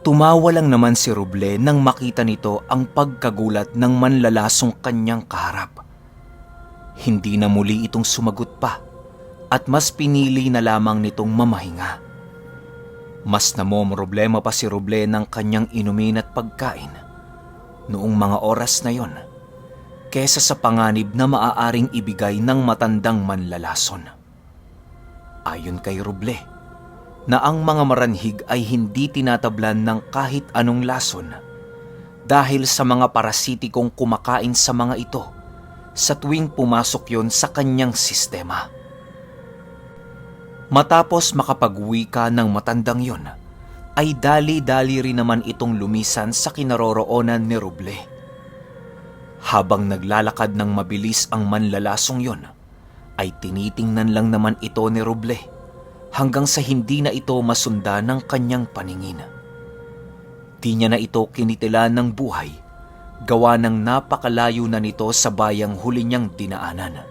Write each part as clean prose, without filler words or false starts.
Tumawa lang naman si Roble nang makita nito ang pagkagulat ng manlalasong kanyang kaharap. Hindi na muli itong sumagot pa at mas pinili na lamang nitong mamahinga. Mas namomroblema pa si Roble ng kanyang inumin at pagkain noong mga oras na yon kesa sa panganib na maaaring ibigay ng matandang manlalason. Ayon kay Roble, na ang mga maranhig ay hindi tinatablan ng kahit anong lason dahil sa mga parasitikong kumakain sa mga ito sa tuwing pumasok yon sa kanyang sistema. Matapos makapag-uwi ka ng matandang yon, ay dali-dali rin naman itong lumisan sa kinaroroonan ni Roble. Habang naglalakad ng mabilis ang manlalasong yon, ay tinitingnan lang naman ito ni Roble hanggang sa hindi na ito masundan ng kanyang paningin. Di niya na ito kinitilan ng buhay, gawa ng napakalayo na nito sa bayang huli niyang dinaanan.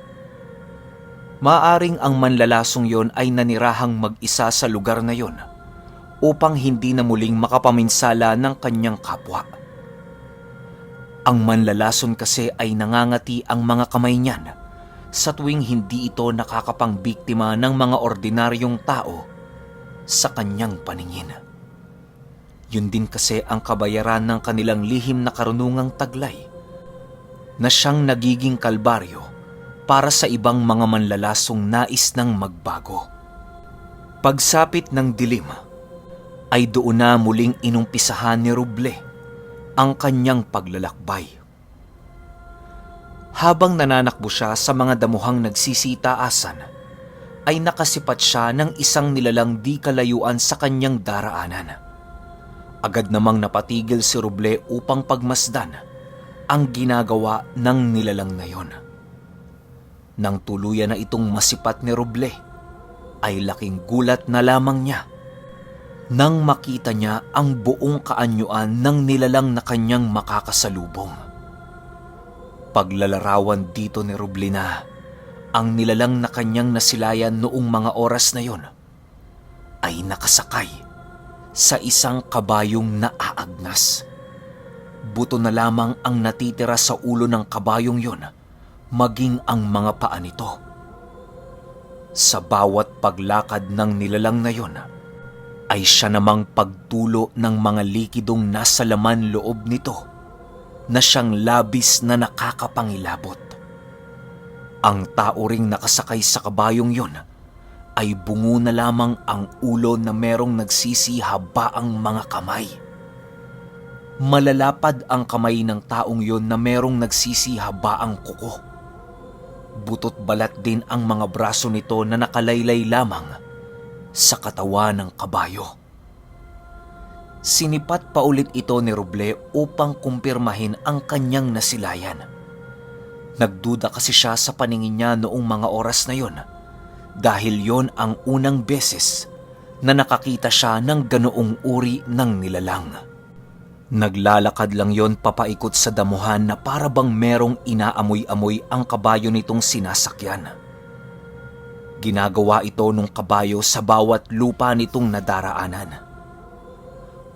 Maaring ang manlalasong yon ay nanirahang mag-isa sa lugar na yon upang hindi na muling makapaminsala ng kanyang kapwa. Ang manlalason kasi ay nangangati ang mga kamay niyan sa tuwing hindi ito nakakapangbiktima ng mga ordinaryong tao sa kanyang paningin. Yun din kasi ang kabayaran ng kanilang lihim na karunungang taglay na siyang nagiging kalbaryo para sa ibang mga manlalasong nais ng magbago. Pagsapit ng dilim, ay doon na muling inumpisahan ni Roble ang kanyang paglalakbay. Habang nananakbo siya sa mga damuhang nagsisitaasan, ay nakasipat siya ng isang nilalang di kalayuan sa kanyang daraanan. Agad namang napatigil si Roble upang pagmasdan ang ginagawa ng nilalang na yon. Nang tuluyan na itong masipat ni Roble, ay laking gulat na lamang niya nang makita niya ang buong kaanyuan ng nilalang na kanyang makakasalubong. Paglalarawan dito ni Roble na ang nilalang na kanyang nasilayan noong mga oras na yon ay nakasakay sa isang kabayong naaagnas. Buto na lamang ang natitira sa ulo ng kabayong yon, maging ang mga paa nito. Sa bawat paglakad ng nilalang na yon, ay siya namang pagtulo ng mga likidong nasa laman loob nito na siyang labis na nakakapangilabot. Ang tao ring nakasakay sa kabayong yon ay bungo na lamang ang ulo na merong nagsisihabaang mga kamay. Malalapad ang kamay ng taong yon na merong nagsisihabaang kuko. Butot balat din ang mga braso nito na nakalaylay lamang sa katawan ng kabayo. Sinipat pa ulit ito ni Roble upang kumpirmahin ang kanyang nasilayan. Nagduda kasi siya sa paningin niya noong mga oras na yon dahil yon ang unang beses na nakakita siya ng ganoong uri ng nilalang. Naglalakad lang yon papaikot sa damuhan na para bang merong inaamoy-amoy ang kabayo nitong sinasakyan. Ginagawa ito nung kabayo sa bawat lupa nitong nadaraanan.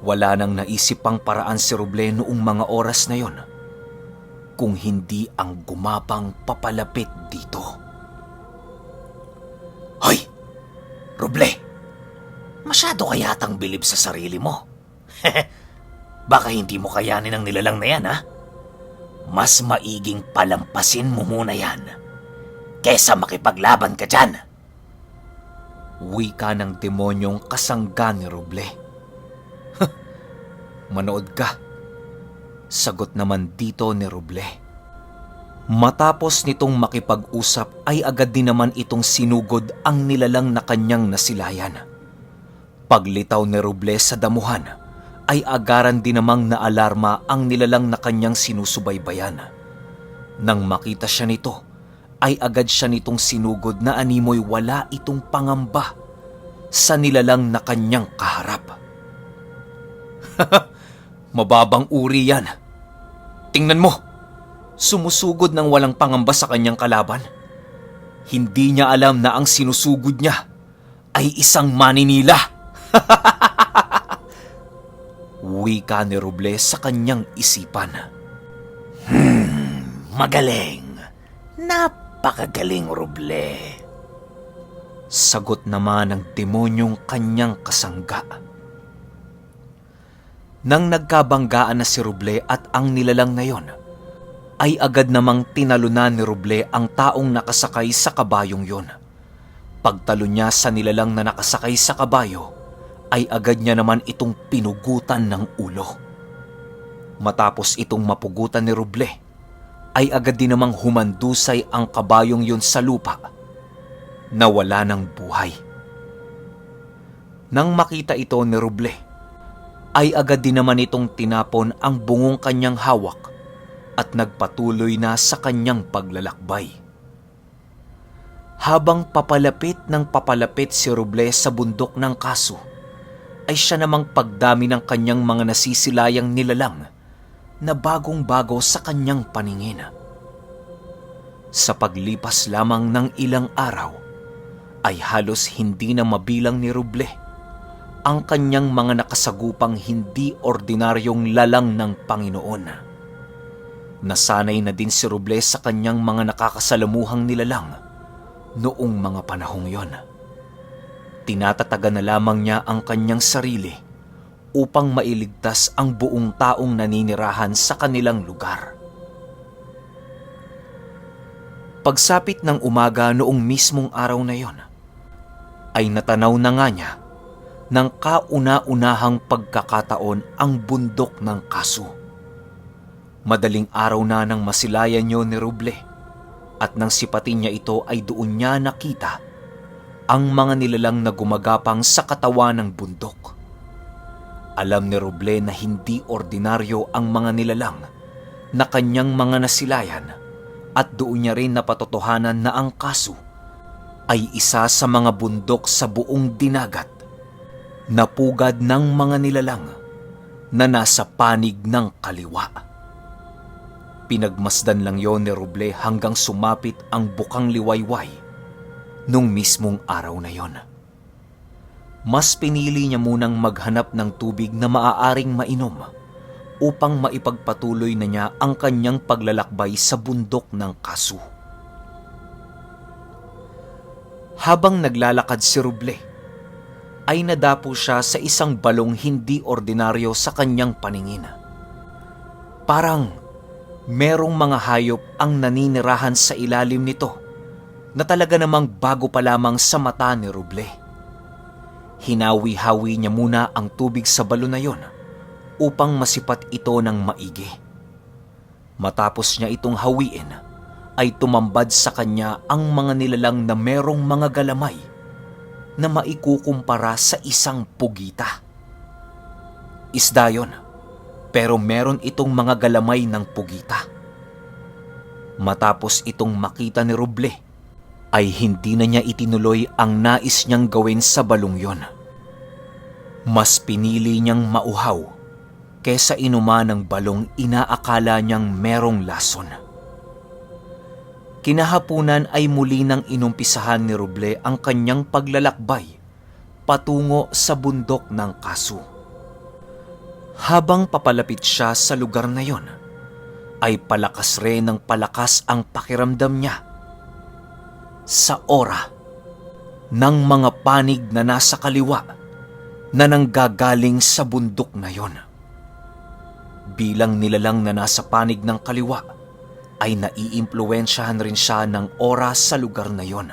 Wala nang naisip pang paraan si Roble noong mga oras na yon kung hindi ang gumapang papalapit dito. Hoy! Roble! Masyado ka yatang bilib sa sarili mo. Baka hindi mo kayanin ang nilalang na yan, ha? Mas maiging palampasin mo muna yan kesa makipaglaban ka dyan. Wika ng demonyong kasangga ni Roble. Manood ka. Sagot naman dito ni Roble. Matapos nitong makipag-usap ay agad din naman itong sinugod ang nilalang na kanyang nasilayan. Paglitaw ni Roble sa damuhan, ay agaran din namang naalarma ang nilalang na kanyang sinusubaybayan. Nang makita siya nito, ay agad siya nitong sinugod na animoy wala itong pangamba sa nilalang na kanyang kaharap. Mababang uri yan. Tingnan mo, sumusugod ng walang pangamba sa kanyang kalaban. Hindi niya alam na ang sinusugod niya ay isang maninila. Wika ni Roble sa kanyang isipan. Magaling. Napakagaling, Roble. Sagot naman ng demonyong kanyang kasangga. Nang nagkabanggaan na si Roble at ang nilalang na yon, ay agad namang tinalunan ni Roble ang taong nakasakay sa kabayong yon. Pagtalo niya sa nilalang na nakasakay sa kabayo, ay agad niya naman itong pinugutan ng ulo. Matapos itong mapugutan ni Roble, ay agad din namang humandusay ang kabayong yon sa lupa, na wala ng buhay. Nang makita ito ni Roble, ay agad din naman itong tinapon ang bungong kanyang hawak at nagpatuloy na sa kanyang paglalakbay. Habang papalapit si Roble sa bundok ng Kaso, ay siya namang pagdami ng kanyang mga nasisilayang nilalang na bagong-bago sa kanyang paningin. Sa paglipas lamang ng ilang araw, ay halos hindi na mabilang ni Roble ang kanyang mga nakasagupang hindi ordinaryong lalang ng Panginoon. Nasanay na din si Roble sa kanyang mga nakakasalamuhang nilalang noong mga panahong yon. Tinatatagan na lamang niya ang kanyang sarili upang mailigtas ang buong taong naninirahan sa kanilang lugar. Pagsapit ng umaga noong mismong araw na yon, ay natanaw na nga niya ng kauna-unahang pagkakataon ang bundok ng Kaso. Madaling araw na nang masilayan niyo ni Roble, at nang sipatin niya ito ay doon niya nakita ang mga nilalang na gumagapang sa katawan ng bundok. Alam ni Roble na hindi ordinaryo ang mga nilalang na kanyang mga nasilayan, at doon niya rin napatotohanan na ang Kaso ay isa sa mga bundok sa buong dinagat na pugad ng mga nilalang na nasa panig ng kaliwa. Pinagmasdan lang yon ni Roble hanggang sumapit ang bukang liwayway nung mismong araw na yon. Mas pinili niya munang maghanap ng tubig na maaaring mainom upang maipagpatuloy na niya ang kanyang paglalakbay sa bundok ng Kaso. Habang naglalakad si Roble, ay nadapo siya sa isang balong hindi ordinaryo sa kanyang paningin. Parang merong mga hayop ang naninirahan sa ilalim nito na talaga namang bago pa lamang sa mata ni Roble. Hinawi-hawi niya muna ang tubig sa balon na yon upang masipat ito ng maigi. Matapos niya itong hawiin, ay tumambad sa kanya ang mga nilalang na merong mga galamay na maikukumpara sa isang pugita. Isda yon, pero meron itong mga galamay ng pugita. Matapos itong makita ni Roble, ay hindi na niya itinuloy ang nais niyang gawin sa balong yon. Mas pinili niyang mauhaw kesa inuman ng balong inaakala niyang merong lason. Kinahapunan ay muli nang inumpisahan ni Roble ang kanyang paglalakbay patungo sa bundok ng Kaso. Habang papalapit siya sa lugar na yon, ay palakas rin ng palakas ang pakiramdam niya sa aura ng mga panig na nasa kaliwa na nanggagaling sa bundok na yon. Bilang nilalang na nasa panig ng kaliwa, ay naiimpluwensyahan rin siya ng oras sa lugar na yon.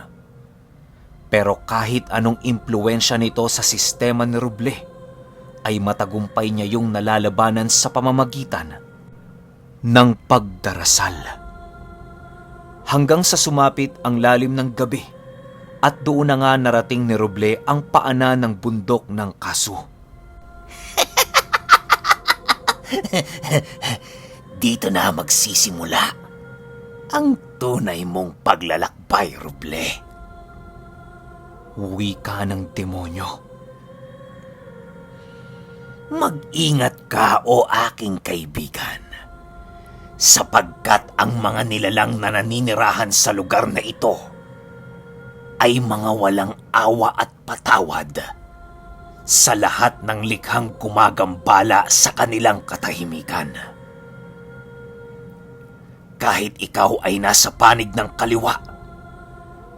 Pero kahit anong impluwensya nito sa sistema ni Roble, ay matagumpay niya yung nalalabanan sa pamamagitan ng pagdarasal. Hanggang sa sumapit ang lalim ng gabi, at doon na nga narating ni Roble ang paanan ng bundok ng Kaso. Dito na magsisimula ang tunay mong paglalakbay, Roble. Wika ng demonyo. Mag-ingat ka, o aking kaibigan, sapagkat ang mga nilalang na naninirahan sa lugar na ito ay mga walang awa at patawad sa lahat ng likhang gumagambala sa kanilang katahimikan. Kahit ikaw ay nasa panig ng kaliwa,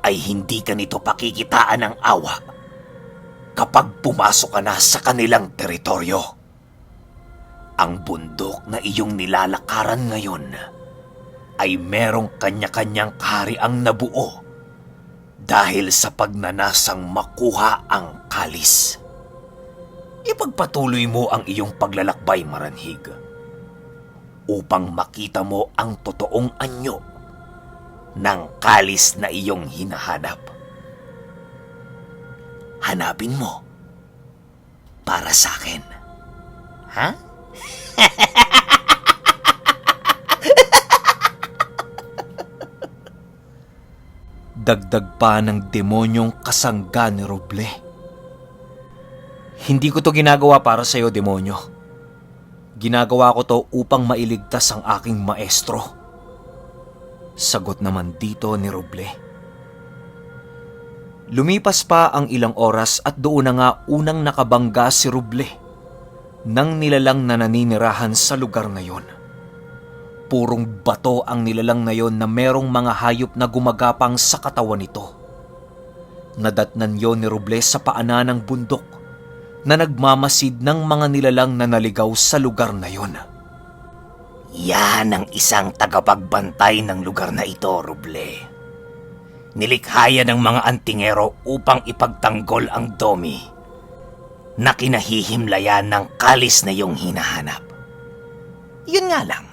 ay hindi ka nito pakikitaan ng awa kapag pumasok ka na sa kanilang teritoryo. Ang bundok na iyong nilalakaran ngayon ay merong kanya-kanyang kahariang nabuo dahil sa pagnanasang makuha ang kalis. Ipagpatuloy mo ang iyong paglalakbay, Maranhig, upang makita mo ang totoong anyo ng kalis na iyong hinahanap. Hanapin mo para sa akin. Ha? Dagdag pa ng demonyong kasangga ni Roble. Hindi ko to ginagawa para sa'yo, demonyo. Ginagawa ko to upang mailigtas ang aking maestro. Sagot naman dito ni Roble. Lumipas pa ang ilang oras at doon na nga unang nakabangga si Roble ng nilalang na naninirahan sa lugar na yon. Purong bato ang nilalang na yon na merong mga hayop na gumagapang sa katawan nito. Nadatnan yon ni Roble sa paanan ng bundok na nagmamasid ng mga nilalang na naligaw sa lugar na yon. Yan ang isang tagapagbantay ng lugar na ito, Roble. Nilikhaya ng mga antingero upang ipagtanggol ang domi na kinahihimlayan ng kalis na iyong hinahanap. Yun nga lang,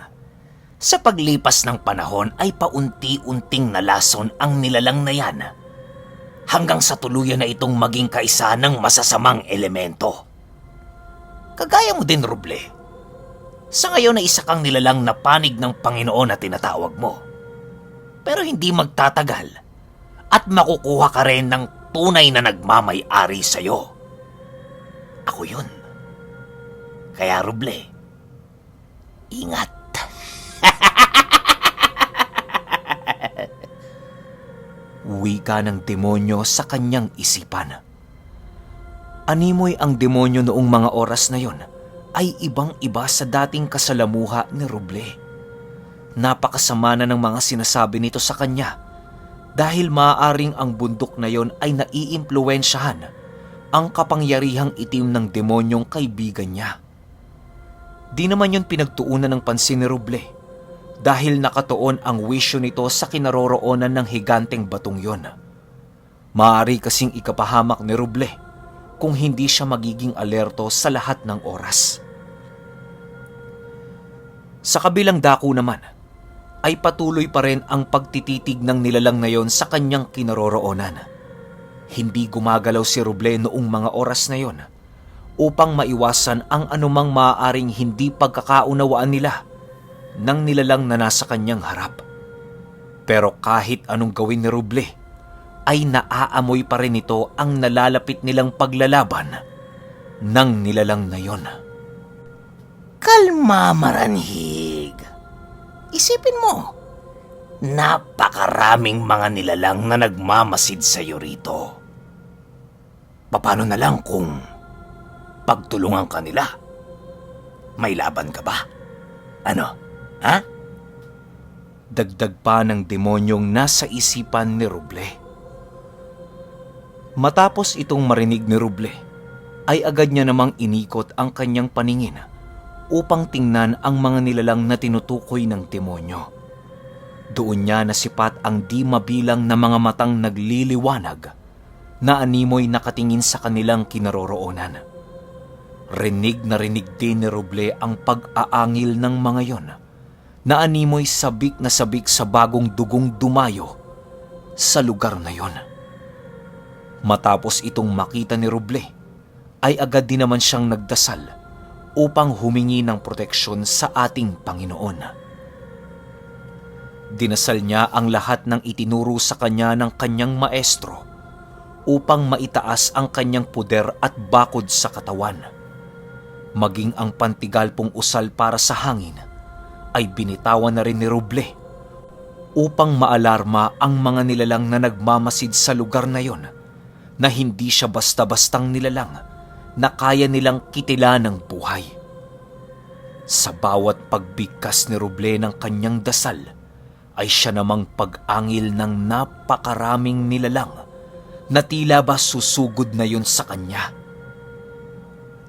sa paglipas ng panahon ay paunti-unting nalason ang nilalang na yan hanggang sa tuluyan na itong maging kaisa ng masasamang elemento. Kagaya mo din, Roble. Sa ngayon ay isa kang nilalang na panig ng Panginoon na tinatawag mo. Pero hindi magtatagal at makukuha ka rin ng tunay na nagmamay-ari sa'yo. Ako yun. Kaya, Roble, ingat. Wika ng demonyo sa kanyang isipan. Animoy ang demonyo noong mga oras na yon ay ibang-iba sa dating kasalamuha ni Roble. Napakasama na ng mga sinasabi nito sa kanya dahil maaaring ang bundok na yon ay naiimpluwensyahan ang kapangyarihang itim ng demonyong kaibigan niya. Di naman yon pinagtuunan ng pansin ni Roble dahil nakatuon ang wisyo nito sa kinaroroonan ng higanteng batong yon. Maaari kasing ikapahamak ni Roble kung hindi siya magiging alerto sa lahat ng oras. Sa kabilang dako naman, ay patuloy pa rin ang pagtititig ng nilalang na yon sa kanyang kinaroroonan. Hindi gumagalaw si Roble noong mga oras na yon upang maiwasan ang anumang maaaring hindi pagkakaunawaan nila ng nilalang na nasa kanyang harap. Pero kahit anong gawin ni Roble, ay naaamoy pa rin ito ang nalalapit nilang paglalaban ng nilalang na yon. Kalma, Maranhig. Isipin mo, napakaraming mga nilalang na nagmamasid sa iyo rito. Paano na lang kung pagtulungan ka nila? May laban ka ba? Ano? Ha? Dagdag pa ng demonyong nasa isipan ni Roble. Matapos itong marinig ni Roble, ay agad niya namang inikot ang kanyang paningin upang tingnan ang mga nilalang na tinutukoy ng demonyo. Doon niya nasipat ang di mabilang na mga matang nagliliwanag na animoy nakatingin sa kanilang kinaroroonan. Rinig na rinig din ni Roble ang pag-aangil ng mga yon na animoy sabik na sabik sa bagong dugong dumayo sa lugar na yon. Matapos itong makita ni Roble, ay agad din naman siyang nagdasal upang humingi ng proteksyon sa ating Panginoon. Dinasal niya ang lahat ng itinuro sa kanya ng kanyang maestro upang maitaas ang kanyang puder at bakod sa katawan. Maging ang pantigalpong usal para sa hangin ay binitawan na rin ni Roble upang maalarma ang mga nilalang na nagmamasid sa lugar na yon na hindi siya basta-bastang nilalang na kaya nilang kitilan ng buhay. Sa bawat pagbigkas ni Roble ng kanyang dasal, ay siya namang pag-angil ng napakaraming nilalang na tila ba susugod na yun sa kanya.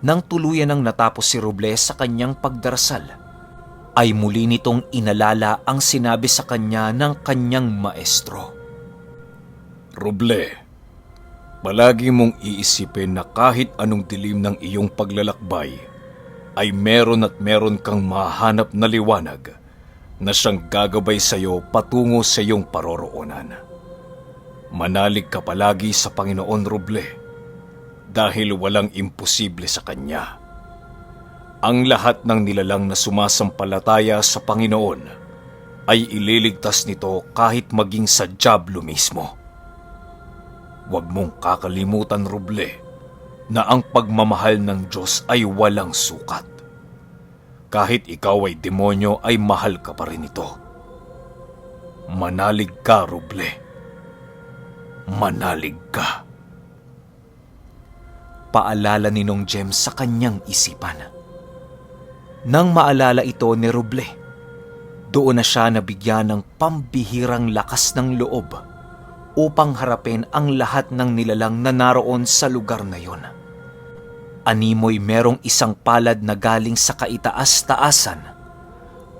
Nang tuluyan ng natapos si Roble sa kanyang pagdarasal, ay muli nitong inalala ang sinabi sa kanya ng kanyang maestro. Roble, palagi mong iisipin na kahit anong dilim ng iyong paglalakbay, ay meron at meron kang mahanap na liwanag na siyang gagabay sa iyo patungo sa iyong paroroonan. Manalig ka palagi sa Panginoon, Roble, dahil walang imposible sa Kanya. Ang lahat ng nilalang na sumasampalataya sa Panginoon ay ililigtas nito kahit maging sa dyablo mismo. Huwag mong kakalimutan, Roble, na ang pagmamahal ng Diyos ay walang sukat. Kahit ikaw ay demonyo ay mahal ka pa rin ito. Manalig ka, Roble. Manalig ka. Paalala ni Nong Jem sa kanyang isipan. Nang maalala ito ni Roble, doon na siya nabigyan ng pambihirang lakas ng loob upang harapin ang lahat ng nilalang na naroon sa lugar na yon. Animoy merong isang palad na galing sa kaitaas-taasan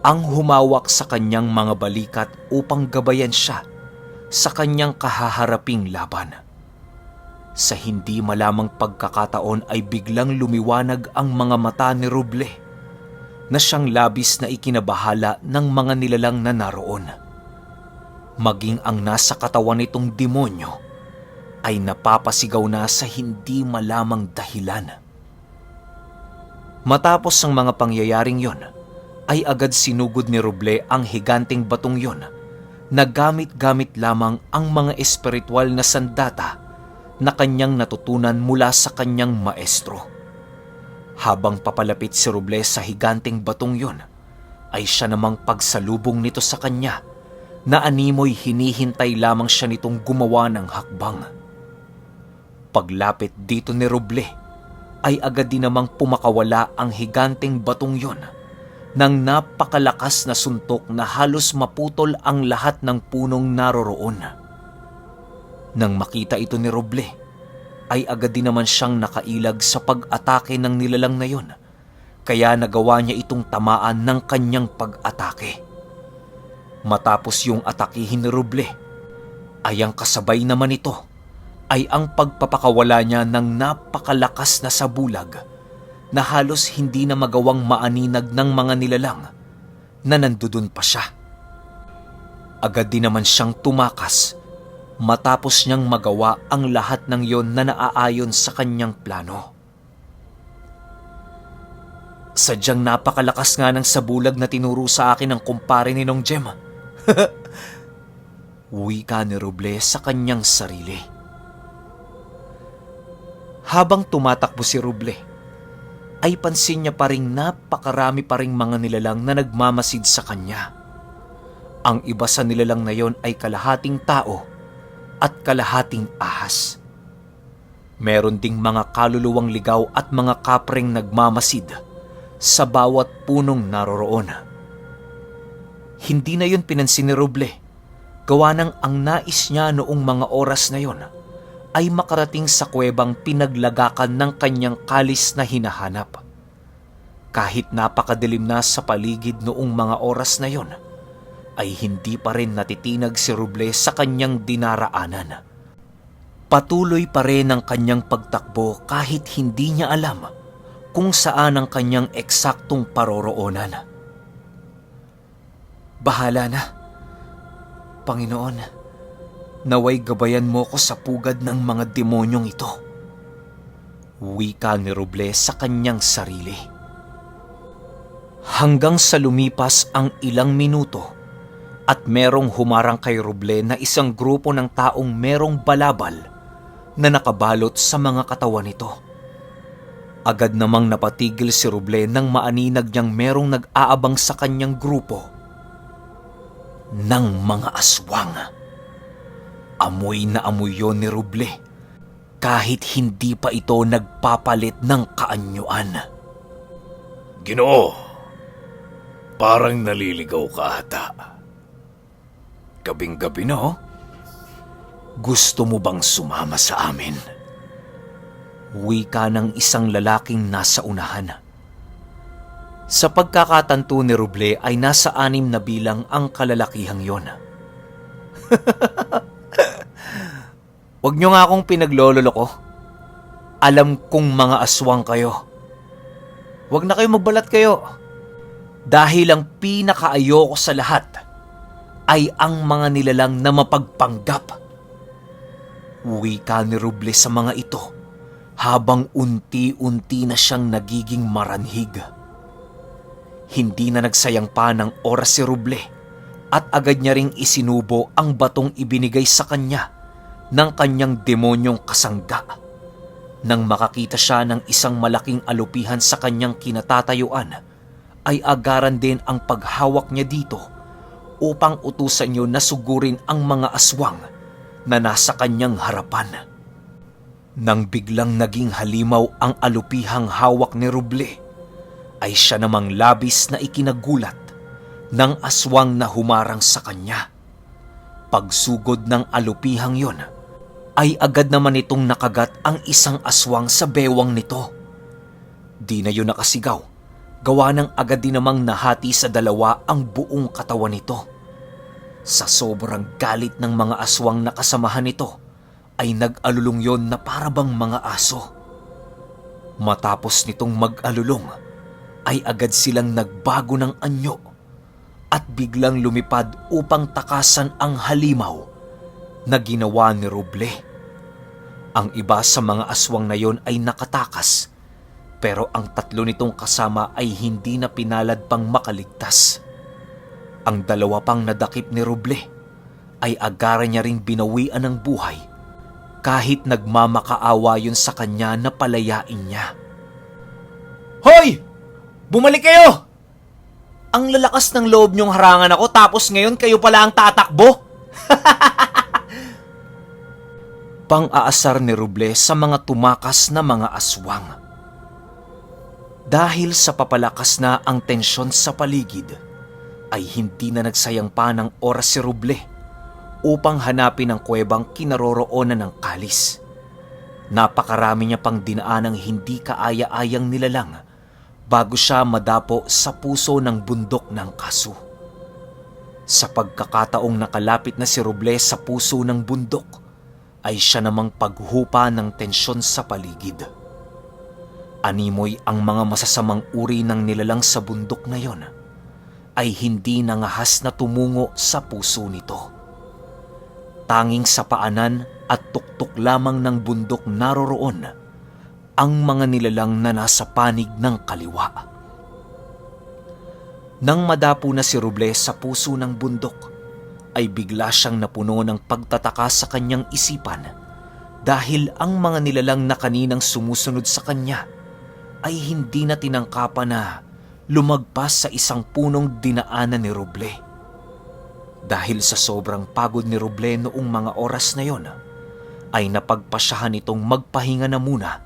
ang humawak sa kanyang mga balikat upang gabayan siya sa kanyang kahaharaping laban. Sa hindi malamang pagkakataon ay biglang lumiwanag ang mga mata ni Roble na siyang labis na ikinabahala ng mga nilalang na naroon. Maging ang nasa katawan nitong demonyo ay napapasigaw na sa hindi malamang dahilan. Matapos ang mga pangyayaring yon, ay agad sinugod ni Roble ang higanting batong yon na gamit-gamit lamang ang mga espiritual na sandata na kanyang natutunan mula sa kanyang maestro. Habang papalapit si Roble sa higanting batong yon, ay siya namang pagsalubong nito sa kanya na animoy hinihintay lamang siya nitong gumawa ng hakbang. Paglapit dito ni Roble, ay agad din namang pumakawala ang higanting batong yon nang napakalakas na suntok na halos maputol ang lahat ng punong naroroon. Nang makita ito ni Roble, ay agad din naman siyang nakailag sa pag-atake ng nilalang na yon, kaya nagawa niya itong tamaan ng kanyang pag-atake. Matapos yung atakihin ni Roble, ay ang kasabay naman ito ay ang pagpapakawala niya ng napakalakas na sabulag na halos hindi na magawang maaninag ng mga nilalang na nandudun pa siya. Agad din naman siyang tumakas matapos niyang magawa ang lahat ng yon na naaayon sa kanyang plano. Sadyang napakalakas nga ng sabulag na tinuro sa akin ng kumpare ni Nong Jem. Wika ni Roble sa kanyang sarili. Habang tumatakbo si Roble, ay pansin niya pa ring napakarami pa ring mga nilalang na nagmamasid sa kanya. Ang iba sa nilalang na yon ay kalahating tao at kalahating ahas. Meron ding mga kaluluwang ligaw at mga kapreng nagmamasid sa bawat punong naroroon. Hindi na yun pinansin ni Roble, gawa ng ang nais niya noong mga oras na yon ay makarating sa kuwebang pinaglagakan ng kanyang kalis na hinahanap. Kahit napakadilim na sa paligid noong mga oras na yon, ay hindi pa rin natitinag si Roble sa kanyang dinaraanan. Patuloy pa rin ang kanyang pagtakbo kahit hindi niya alam kung saan ang kanyang eksaktong paroroonan. Bahala na, Panginoon. Naway gabayan mo ko sa pugad ng mga demonyong ito. Wika ni Roble sa kanyang sarili. Hanggang sa lumipas ang ilang minuto at merong humarang kay Roble na isang grupo ng taong merong balabal na nakabalot sa mga katawan nito. Agad namang napatigil si Roble nang maaninag niyang merong nag-aabang sa kanyang grupo ng mga aswang. Amoy na amoy yon ni Roble kahit hindi pa ito nagpapalit ng kaanyuan. Ginoo, parang naliligaw ka ata. Gabing-gabi na, oh. Gusto mo bang sumama sa amin? Wika ng isang lalaking nasa unahan. Sa pagkakatanto ni Roble ay nasa 6 na bilang ang kalalakihang yon. Huwag niyo nga akong pinaglololoko. Alam kong mga aswang kayo. Huwag na kayo magbalat kayo. Dahil ang pinakaayoko sa lahat ay ang mga nilalang na mapagpanggap. Wika ni Roble sa mga ito habang unti-unti na siyang nagiging maranhig. Hindi na nagsayang pa ng oras si Roble at agad niya ring isinubo ang batong ibinigay sa kanya ng kanyang demonyong kasangga. Nang makakita siya ng isang malaking alupihan sa kanyang kinatatayuan, ay agaran din ang paghawak niya dito upang utusan niyo na sugurin ang mga aswang na nasa kanyang harapan. Nang biglang naging halimaw ang alupihang hawak ni Roble, ay siya namang labis na ikinagulat ng aswang na humarang sa kanya. Pagsugod ng alupihang yon, ay agad naman itong nakagat ang isang aswang sa bewang nito. Di na yun nakasigaw, gawa ng agad din namang nahati sa 2 ang buong katawan nito. Sa sobrang galit ng mga aswang na kasamahan nito, ay nag-alulong yon na parabang mga aso. Matapos nitong mag-alulong, ay agad silang nagbago ng anyo at biglang lumipad upang takasan ang halimaw na ginawa ni Roble. Ang iba sa mga aswang na yon ay nakatakas, pero ang 3 nitong kasama ay hindi na pinalad pang makaligtas. Ang 2 pang nadakip ni Roble ay agaran niya ring binawian ng buhay kahit nagmamakaawa yun sa kanya na palayain niya. Hoy! Bumalik kayo! Ang lalakas ng loob niyong harangan ako tapos ngayon kayo pala ang tatakbo? Pang-aasar ni Roble sa mga tumakas na mga aswang. Dahil sa papalakas na ang tensyon sa paligid, ay hindi na nagsayang pa ng oras si Roble upang hanapin ang kuwebang kinaroroonan ng kalis. Napakarami niya pang dinaanang hindi kaaya-ayang nilalang bago siya madapo sa puso ng bundok ng Kasu. Sa pagkakataong nakalapit na si Roble sa puso ng bundok, ay siya namang paghupa ng tensyon sa paligid. Animoy ang mga masasamang uri ng nilalang sa bundok na yon ay hindi nangahas na tumungo sa puso nito. Tanging sa paanan at tuktok lamang ng bundok naroroon ang mga nilalang na nasa panig ng kaliwa. Nang madapo na si Roble sa puso ng bundok, ay bigla siyang napuno ng pagtataka sa kanyang isipan dahil ang mga nilalang na kaninang sumusunod sa kanya ay hindi na tinangkapan na lumagpas sa isang punong dinaanan ni Roble. Dahil sa sobrang pagod ni Roble noong mga oras na yon, ay napagpasyahan itong magpahinga na muna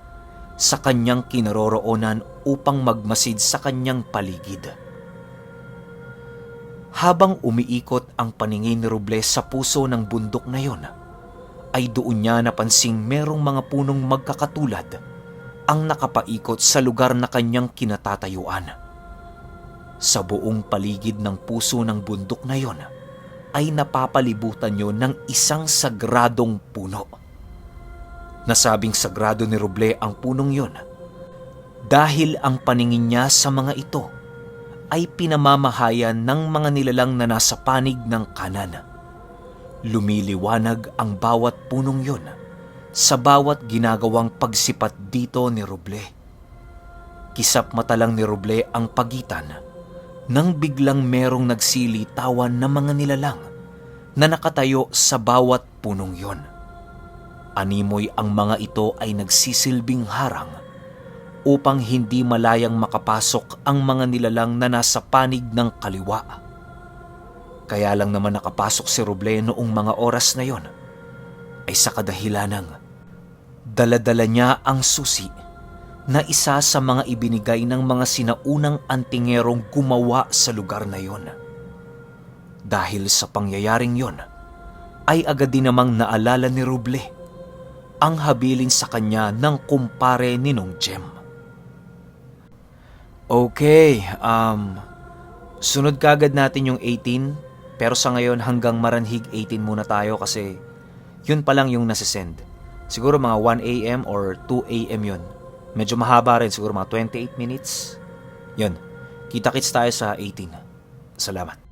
sa kanyang kinaroroonan upang magmasid sa kanyang paligid. Habang umiikot ang paningin ni Roble sa puso ng bundok na yon, ay doon niya napansing merong mga punong magkakatulad ang nakapaikot sa lugar na kanyang kinatatayuan. Sa buong paligid ng puso ng bundok na yon, ay napapalibutan niyo ng isang sagradong puno. Nasabing sagrado ni Roble ang punong yon dahil ang paningin niya sa mga ito ay pinamamahayan ng mga nilalang na nasa panig ng kanan. Lumiliwanag ang bawat punong yon sa bawat ginagawang pagsipat dito ni Roble. Kisap mata lang ni Roble ang pagitan nang biglang merong nagsilitawan na mga nilalang na nakatayo sa bawat punong yon. Animoy ang mga ito ay nagsisilbing harang upang hindi malayang makapasok ang mga nilalang na nasa panig ng kaliwa. Kaya lang naman nakapasok si Roble noong mga oras na yon ay sa kadahilanang Dala-dala niya ang susi na isa sa mga ibinigay ng mga sinaunang antingerong gumawa sa lugar na yon. Dahil sa pangyayaring yon, ay agad din namang naalala ni Roble ang habilin sa kanya ng kumpare ni Nong Jem. Okay, sunod kagad natin yung 18, pero sa ngayon hanggang Maranhig 18 muna tayo kasi yun pa lang yung nasisend. Siguro mga 1 a.m. or 2 a.m. yun. Medyo mahaba rin, siguro mga 28 minutes. Yun, kita-kits tayo sa 18. Salamat.